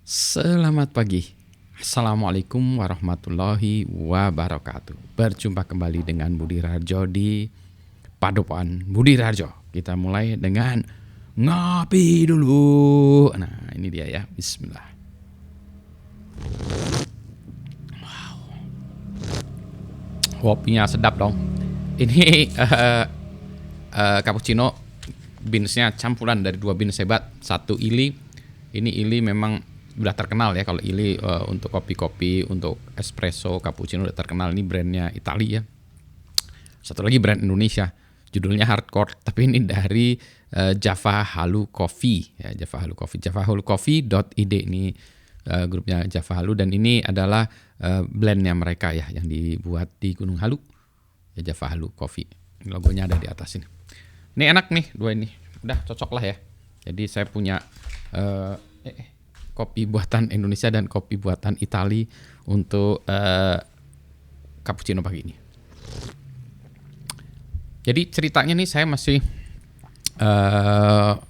Selamat pagi. Assalamualaikum warahmatullahi wabarakatuh. Berjumpa kembali dengan Budi Rajo di Padepokan Budi Rajo. Kita mulai dengan ngopi dulu. Nah, ini dia ya. Bismillah. Kopinya sedap dong. Ini cappuccino beansnya campuran dari dua beans hebat. Satu Ili. Ini Ili memang udah terkenal ya, kalau Ili untuk kopi-kopi, untuk espresso, cappuccino udah terkenal. Ini brandnya Italia ya. Satu lagi brand Indonesia, judulnya Hardcore, tapi ini dari Java Halu Coffee ya, Java Halu Coffee, javahalucoffee.id ini grupnya Java Halu, dan ini adalah blendnya mereka ya, yang dibuat di Gunung Halu ya, Java Halu Coffee. Logonya ada di atas ini. Ini enak nih dua ini, udah cocok lah ya. Jadi saya punya kopi buatan Indonesia dan kopi buatan Itali untuk cappuccino pagi ini. Jadi ceritanya nih, saya masih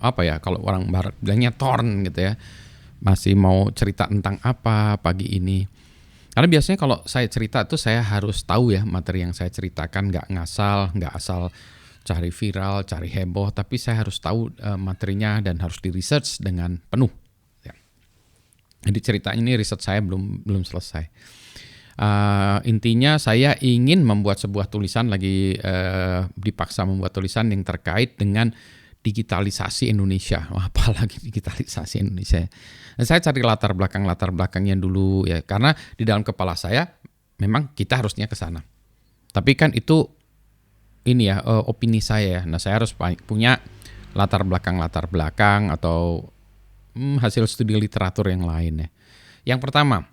apa ya, kalau orang barat bilangnya torn gitu ya. Masih mau cerita tentang apa pagi ini. Karena biasanya kalau saya cerita tuh saya harus tahu ya materi yang saya ceritakan, nggak asal cari viral, cari heboh, tapi saya harus tahu materinya dan harus di research dengan penuh. Jadi ceritanya ini riset saya belum selesai. Intinya saya ingin membuat sebuah tulisan lagi, dipaksa membuat tulisan yang terkait dengan digitalisasi Indonesia. Apalagi digitalisasi Indonesia. Dan saya cari latar belakangnya dulu ya, karena di dalam kepala saya memang kita harusnya ke sana. Tapi kan itu ini ya, opini saya ya. Nah, saya harus punya latar belakang atau hasil studi literatur yang lain ya. Yang pertama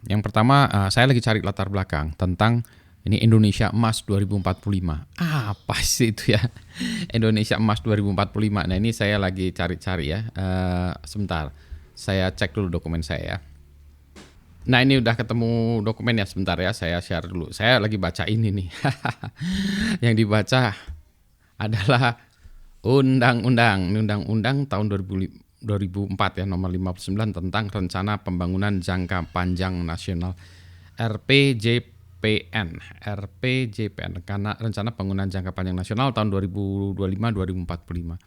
saya lagi cari latar belakang tentang ini Indonesia Emas 2045. Apa sih itu ya? Indonesia Emas 2045. Nah, ini saya lagi cari-cari ya. Sebentar. Saya cek dulu dokumen saya ya. Nah, ini udah ketemu dokumennya, sebentar ya. Saya share dulu. Saya lagi baca ini nih. Yang dibaca adalah undang-undang tahun 2004 ya, nomor 59 tentang Rencana Pembangunan Jangka Panjang Nasional, RPJPN, karena Rencana Pembangunan Jangka Panjang Nasional tahun 2025-2045.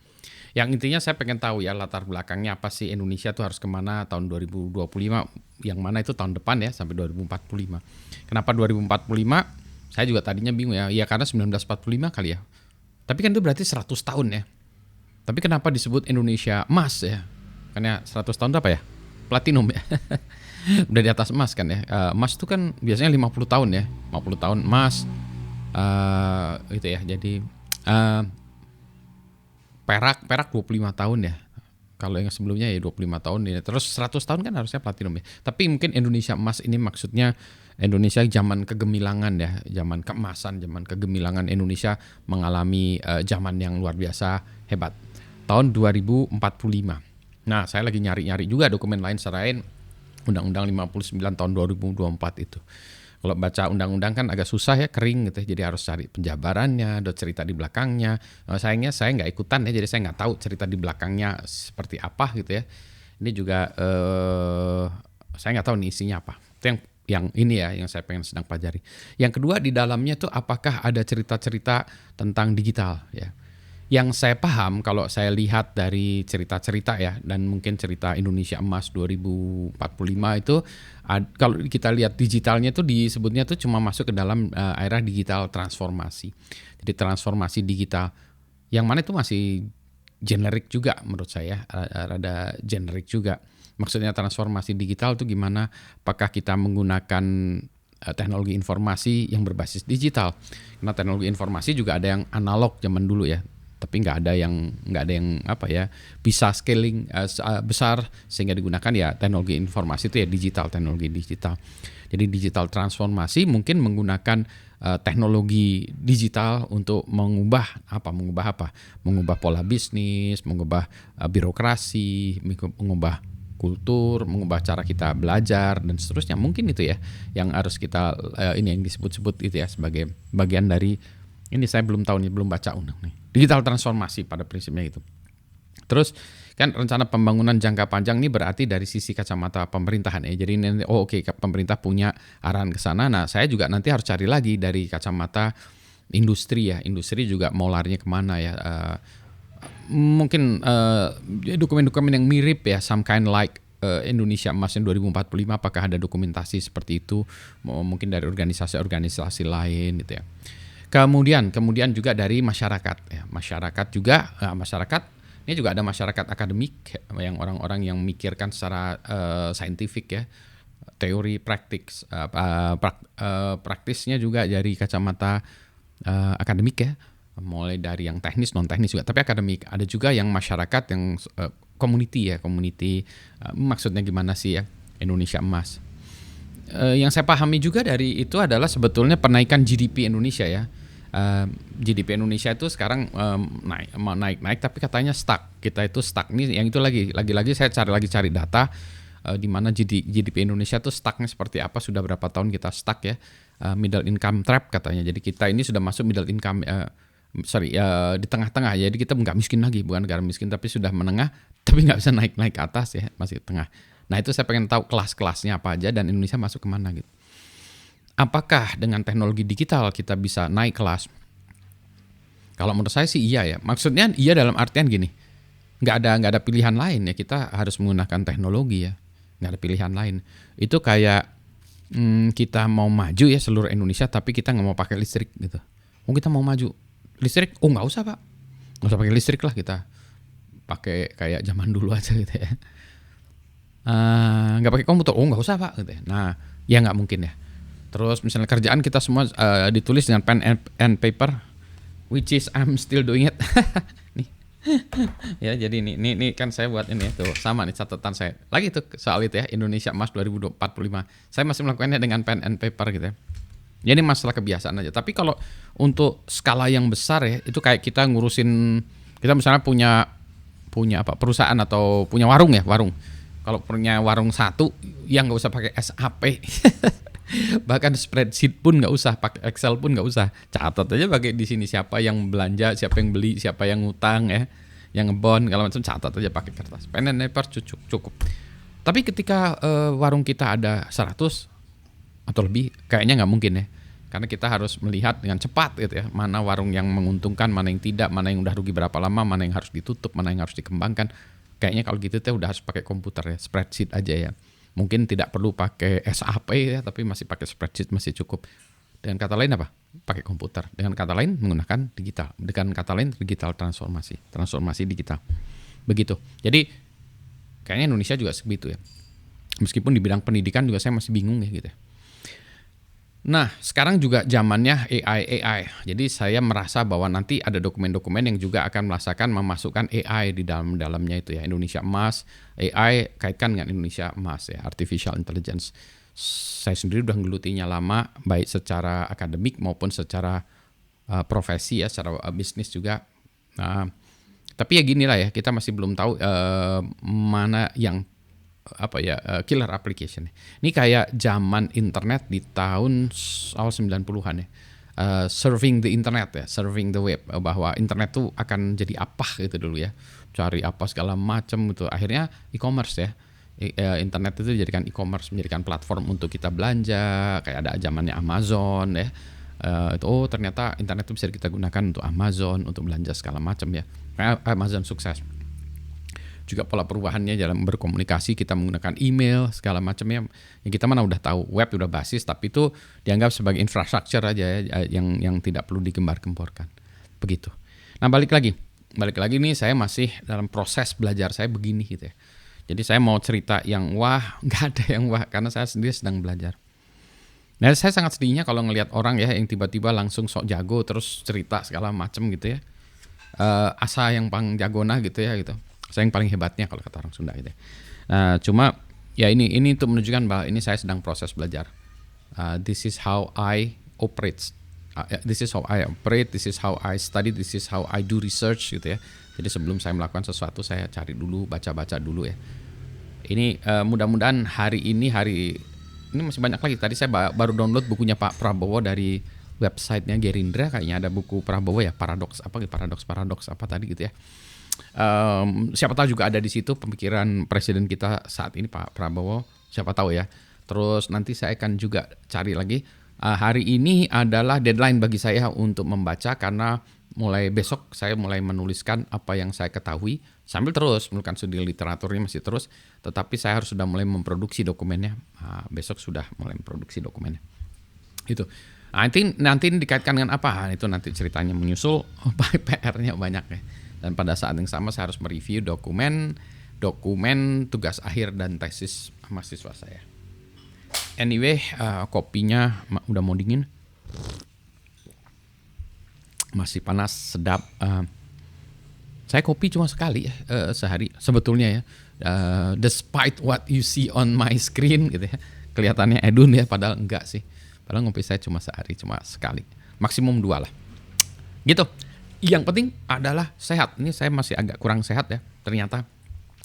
Yang intinya saya pengen tahu ya latar belakangnya apa sih, Indonesia tuh harus kemana tahun 2025, yang mana itu tahun depan ya, sampai 2045. Kenapa 2045? Saya juga tadinya bingung ya, karena 1945 kali ya. Tapi kan itu berarti 100 tahun ya. Tapi kenapa disebut Indonesia Emas ya? Karena 100 tahun itu apa ya? Platinum ya. Udah di atas emas kan ya. Emas itu kan biasanya 50 tahun ya. 50 tahun emas. Gitu ya. Jadi perak 25 tahun ya. Kalau yang sebelumnya ya 25 tahun ya. Terus 100 tahun kan harusnya platinum ya. Tapi mungkin Indonesia Emas ini maksudnya Indonesia zaman kegemilangan ya. Zaman keemasan, zaman kegemilangan Indonesia mengalami zaman yang luar biasa hebat. Tahun 2045. Nah, saya lagi nyari-nyari juga dokumen lain selain Undang-Undang 59 tahun 2024 itu. Kalau baca undang-undang kan agak susah ya, kering gitu. Jadi harus cari penjabarannya, ada cerita di belakangnya. Sayangnya saya nggak ikutan ya, jadi saya nggak tahu cerita di belakangnya seperti apa gitu ya. Ini juga saya nggak tahu nih isinya apa. Itu yang ini ya, yang saya pengen sedang pelajari. Yang kedua, di dalamnya tuh apakah ada cerita-cerita tentang digital ya. Yang saya paham kalau saya lihat dari cerita-cerita ya, dan mungkin cerita Indonesia Emas 2045 itu, kalau kita lihat digitalnya tuh disebutnya tuh cuma masuk ke dalam era digital transformasi. Jadi transformasi digital yang mana itu masih generik juga menurut saya, rada generik juga. Maksudnya transformasi digital tuh gimana? Apakah kita menggunakan teknologi informasi yang berbasis digital? Karena teknologi informasi juga ada yang analog zaman dulu ya. Tapi nggak ada yang apa ya, bisa scaling besar sehingga digunakan ya teknologi informasi itu ya teknologi digital. Jadi digital transformasi mungkin menggunakan teknologi digital untuk mengubah pola bisnis, mengubah birokrasi, mengubah kultur, mengubah cara kita belajar dan seterusnya. Mungkin itu ya yang harus kita ini yang disebut-sebut itu ya sebagai bagian dari ini. Saya belum tahu nih, belum baca undang nih. Digital transformasi pada prinsipnya itu. Terus kan rencana pembangunan jangka panjang ini berarti dari sisi kacamata pemerintahan ya. Jadi nanti oke, pemerintah punya arahan ke sana. Nah, saya juga nanti harus cari lagi dari kacamata industri ya. Industri juga mau larinya kemana ya. Mungkin dokumen-dokumen yang mirip ya, some kind like Indonesia Emas yang 2045, apakah ada dokumentasi seperti itu, mungkin dari organisasi-organisasi lain gitu ya. Kemudian juga dari masyarakat ya. Masyarakat juga masyarakat ini juga ada masyarakat akademik yang orang-orang yang memikirkan secara saintifik ya, teori praktisnya juga dari kacamata akademik ya, mulai dari yang teknis non teknis juga, tapi akademik. Ada juga yang masyarakat yang community maksudnya gimana sih ya Indonesia Emas. Yang saya pahami juga dari itu adalah sebetulnya penaikan GDP Indonesia ya. GDP Indonesia itu sekarang naik tapi katanya stuck. Kita itu stuck nih, yang itu lagi saya cari data di mana GDP Indonesia tuh stucknya seperti apa, sudah berapa tahun kita stuck ya, middle income trap katanya. Jadi kita ini sudah masuk middle income di tengah-tengah, jadi kita nggak miskin lagi, bukan negara miskin tapi sudah menengah, tapi nggak bisa naik ke atas ya, masih tengah. Nah itu saya pengen tahu kelas-kelasnya apa aja dan Indonesia masuk kemana gitu. Apakah dengan teknologi digital kita bisa naik kelas? Kalau menurut saya sih iya ya. Maksudnya iya dalam artian gini, nggak ada pilihan lain ya, kita harus menggunakan teknologi ya, nggak ada pilihan lain. Itu kayak kita mau maju ya seluruh Indonesia, tapi kita nggak mau pakai listrik gitu. Kita mau maju listrik, nggak usah pak, nggak usah pakai listrik lah, kita pakai kayak zaman dulu aja gitu ya. Nggak pakai komputer, nggak usah pak gitu ya. Nah ya nggak mungkin ya. Terus misalnya kerjaan kita semua ditulis dengan pen and paper, which is I'm still doing it. Nih. Ya jadi ini kan saya buat ini tuh, sama nih catatan saya. Lagi tuh soal itu ya, Indonesia Emas 2045. Saya masih melakukannya dengan pen and paper gitu ya. Jadi masalah kebiasaan aja. Tapi kalau untuk skala yang besar ya, itu kayak kita ngurusin, kita misalnya punya apa, perusahaan atau punya warung ya, warung. Kalau punya warung satu, yang nggak usah pakai SAP. Bahkan spreadsheet pun nggak usah, pakai Excel pun nggak usah, catat aja pakai di sini siapa yang belanja, siapa yang beli, siapa yang ngutang ya, yang ngebond kalau macam, catat aja pakai kertas, pen and paper cukup. Tapi ketika warung kita ada 100 atau lebih, kayaknya nggak mungkin ya, karena kita harus melihat dengan cepat gitu ya, mana warung yang menguntungkan, mana yang tidak, mana yang udah rugi berapa lama, mana yang harus ditutup, mana yang harus dikembangkan. Kayaknya kalau gitu udah harus pakai komputer ya, spreadsheet aja ya. Mungkin tidak perlu pakai SAP ya, tapi masih pakai spreadsheet masih cukup. Dengan kata lain apa? Pakai komputer. Dengan kata lain menggunakan digital. Dengan kata lain digital transformasi digital. Begitu. Jadi kayaknya Indonesia juga segitu ya. Meskipun di bidang pendidikan juga saya masih bingung ya gitu. Nah, sekarang juga zamannya AI. Jadi saya merasa bahwa nanti ada dokumen-dokumen yang juga akan memasukkan AI di dalamnya itu ya. Indonesia Emas, AI kaitkan dengan Indonesia Emas ya, artificial intelligence. Saya sendiri udah ngelutinya lama, baik secara akademik maupun secara profesi ya, secara bisnis juga. Tapi ya gini lah ya, kita masih belum tahu mana yang killer application. Ini kayak zaman internet di tahun awal 90-an ya. Serving the internet ya, serving the web, bahwa internet tuh akan jadi apa gitu dulu ya. Cari apa segala macam gitu. Akhirnya e-commerce ya. Internet itu dijadikan e-commerce, menjadikan platform untuk kita belanja, kayak ada zamannya Amazon ya. Ternyata internet itu bisa kita gunakan untuk Amazon, untuk belanja segala macam ya. Kayak Amazon sukses. Juga pola perubahannya dalam berkomunikasi, kita menggunakan email segala macamnya, yang kita mana udah tahu, web udah basis, tapi itu dianggap sebagai infrastruktur aja ya, yang tidak perlu digembar-gemborkan begitu. Nah balik lagi nih, saya masih dalam proses belajar saya begini gitu ya. Jadi saya mau cerita yang wah, nggak ada yang wah, karena saya sendiri sedang belajar. Nah saya sangat sedihnya kalau ngelihat orang ya yang tiba-tiba langsung sok jago terus cerita segala macam gitu ya, asa yang pang jagona gitu ya gitu. Saya yang paling hebatnya kalau kata orang Sunda gitu. Cuma ya ini untuk menunjukkan bahwa ini saya sedang proses belajar. This is how I operate. This is how I operate. This is how I study. This is how I do research gitu ya. Jadi sebelum saya melakukan sesuatu, saya cari dulu, baca-baca dulu ya. Ini mudah-mudahan hari ini masih banyak lagi. Tadi saya baru download bukunya Pak Prabowo dari websitenya Gerindra, kayaknya ada buku Prabowo ya, paradoks apa tadi gitu ya. Siapa tahu juga ada di situ pemikiran presiden kita saat ini Pak Prabowo, siapa tahu ya. Terus nanti saya akan juga cari lagi. Hari ini adalah deadline bagi saya untuk membaca karena mulai besok saya mulai menuliskan apa yang saya ketahui sambil terus menuliskan studi literaturnya masih terus, tetapi saya harus sudah mulai memproduksi dokumennya. Besok sudah mulai memproduksi dokumennya. Itu. Nanti dikaitkan dengan apa? Itu nanti ceritanya menyusul. PR-nya banyak ya. Dan pada saat yang sama saya harus mereview dokumen tugas akhir dan tesis mahasiswa saya. Anyway, kopinya udah mau dingin. Masih panas, sedap. Saya kopi cuma sekali ya sehari sebetulnya ya. Despite what you see on my screen gitu ya. Kelihatannya edun ya, padahal enggak sih. Padahal ngopi saya cuma sehari, cuma sekali. Maksimum 2 lah. Gitu. Yang penting adalah sehat. Ini saya masih agak kurang sehat ya. Ternyata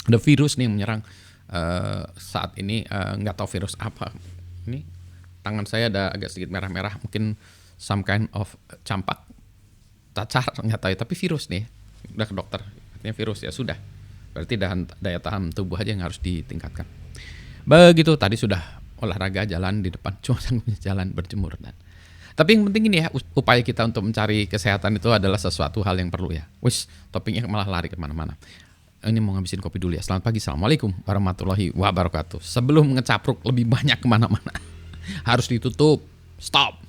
ada virus nih yang menyerang saat ini. Nggak tahu virus apa. Ini tangan saya ada agak sedikit merah-merah. Mungkin some kind of campak. Cacar, nggak tahu ya. Tapi virus nih. Udah ke dokter. Artinya virus ya sudah. Berarti daya tahan tubuh aja yang harus ditingkatkan. Begitu, tadi sudah olahraga, jalan di depan, cuma sanggupnya jalan berjemur. Tapi yang penting ini ya, upaya kita untuk mencari kesehatan itu adalah sesuatu hal yang perlu ya. Wis, topiknya malah lari kemana-mana. Ini mau ngabisin kopi dulu ya. Selamat pagi, assalamualaikum warahmatullahi wabarakatuh. Sebelum ngecapruk lebih banyak kemana-mana, harus ditutup. Stop.